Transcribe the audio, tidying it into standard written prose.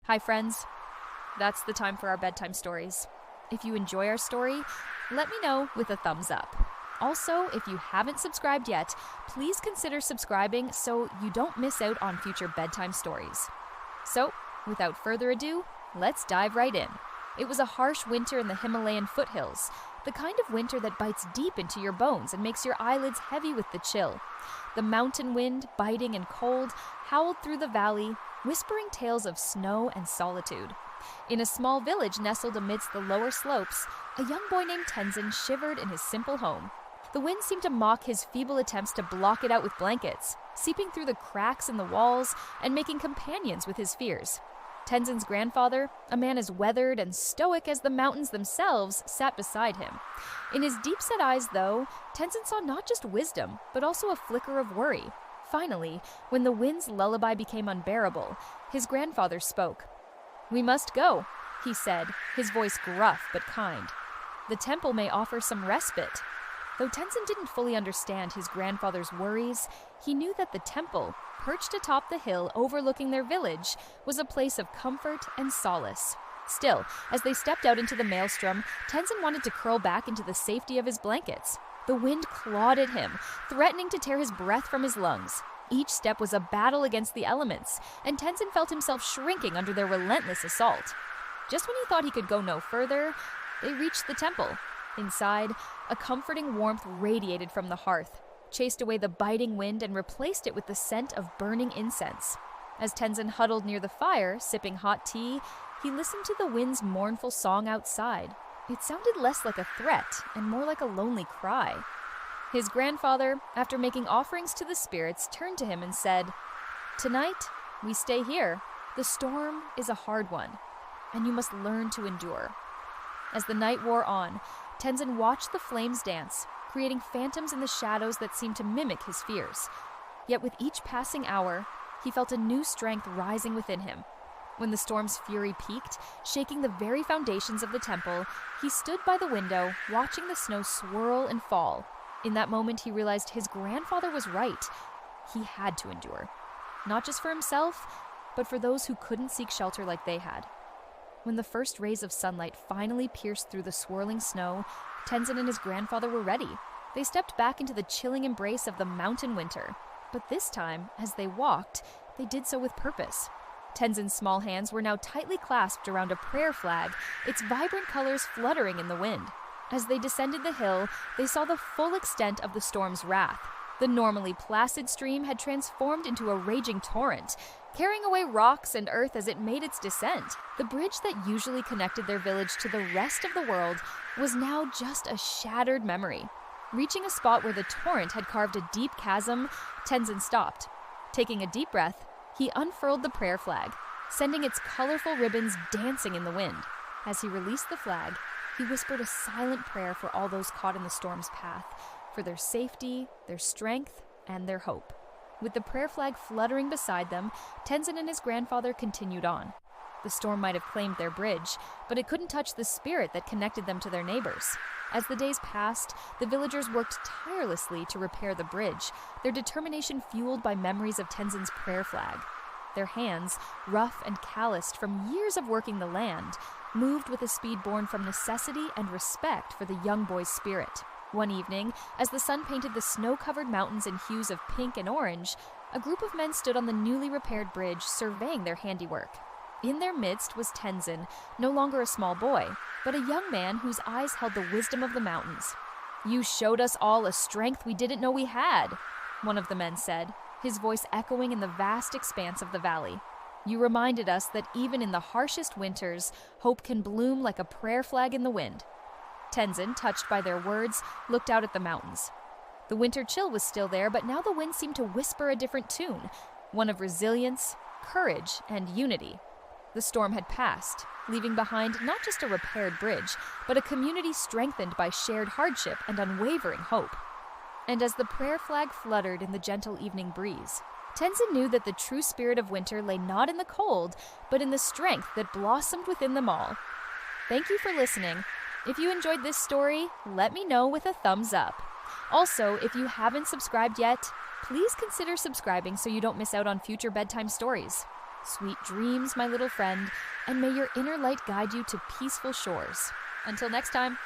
Hi, friends. That's the time for our bedtime stories. If you enjoy our story, let me know with a thumbs up. Also, if you haven't subscribed yet, please consider subscribing so you don't miss out on future bedtime stories. So, without further ado, let's dive right in. It was a harsh winter in the Himalayan foothills, the kind of winter that bites deep into your bones and makes your eyelids heavy with the chill. The mountain wind, biting and cold, howled through the valley, whispering tales of snow and solitude. In a small village nestled amidst the lower slopes, a young boy named Tenzin shivered in his simple home. The wind seemed to mock his feeble attempts to block it out with blankets, seeping through the cracks in the walls and making companions with his fears. Tenzin's grandfather, a man as weathered and stoic as the mountains themselves, sat beside him. In his deep-set eyes, though, Tenzin saw not just wisdom, but also a flicker of worry. Finally, when the wind's lullaby became unbearable, his grandfather spoke. "We must go," he said, his voice gruff but kind. "The temple may offer some respite." Though Tenzin didn't fully understand his grandfather's worries, he knew that the temple, perched atop the hill overlooking their village, was a place of comfort and solace. Still, as they stepped out into the maelstrom, Tenzin wanted to curl back into the safety of his blankets. The wind clawed at him, threatening to tear his breath from his lungs. Each step was a battle against the elements, and Tenzin felt himself shrinking under their relentless assault. Just when he thought he could go no further, they reached the temple. Inside, a comforting warmth radiated from the hearth, chased away the biting wind and replaced it with the scent of burning incense. As Tenzin huddled near the fire, sipping hot tea, he listened to the wind's mournful song outside. It sounded less like a threat and more like a lonely cry. His grandfather, after making offerings to the spirits, turned to him and said, "Tonight, we stay here. The storm is a hard one, and you must learn to endure." As the night wore on, Tenzin watched the flames dance, creating phantoms in the shadows that seemed to mimic his fears. Yet with each passing hour, he felt a new strength rising within him. When the storm's fury peaked, shaking the very foundations of the temple, he stood by the window, watching the snow swirl and fall. In that moment, he realized his grandfather was right. He had to endure. Not just for himself, but for those who couldn't seek shelter like they had. When the first rays of sunlight finally pierced through the swirling snow, Tenzin and his grandfather were ready. They stepped back into the chilling embrace of the mountain winter. But this time, as they walked, they did so with purpose. Tenzin's small hands were now tightly clasped around a prayer flag, its vibrant colors fluttering in the wind. As they descended the hill, they saw the full extent of the storm's wrath. The normally placid stream had transformed into a raging torrent, carrying away rocks and earth as it made its descent. The bridge that usually connected their village to the rest of the world was now just a shattered memory. Reaching a spot where the torrent had carved a deep chasm, Tenzin stopped. Taking a deep breath, he unfurled the prayer flag, sending its colorful ribbons dancing in the wind. As he released the flag, he whispered a silent prayer for all those caught in the storm's path, for their safety, their strength, and their hope. With the prayer flag fluttering beside them, Tenzin and his grandfather continued on. The storm might have claimed their bridge, but it couldn't touch the spirit that connected them to their neighbors. As the days passed, the villagers worked tirelessly to repair the bridge, their determination fueled by memories of Tenzin's prayer flag. Their hands, rough and calloused from years of working the land, moved with a speed born from necessity and respect for the young boy's spirit. One evening, as the sun painted the snow-covered mountains in hues of pink and orange, a group of men stood on the newly repaired bridge surveying their handiwork. In their midst was Tenzin, no longer a small boy, but a young man whose eyes held the wisdom of the mountains. "You showed us all a strength we didn't know we had," one of the men said, his voice echoing in the vast expanse of the valley. "You reminded us that even in the harshest winters, hope can bloom like a prayer flag in the wind." Tenzin, touched by their words, looked out at the mountains. The winter chill was still there, but now the wind seemed to whisper a different tune, one of resilience, courage, and unity. The storm had passed, leaving behind not just a repaired bridge, but a community strengthened by shared hardship and unwavering hope. And as the prayer flag fluttered in the gentle evening breeze, Tenzin knew that the true spirit of winter lay not in the cold, but in the strength that blossomed within them all. Thank you for listening. If you enjoyed this story, let me know with a thumbs up. Also, if you haven't subscribed yet, please consider subscribing so you don't miss out on future bedtime stories. Sweet dreams, my little friend, and may your inner light guide you to peaceful shores. Until next time.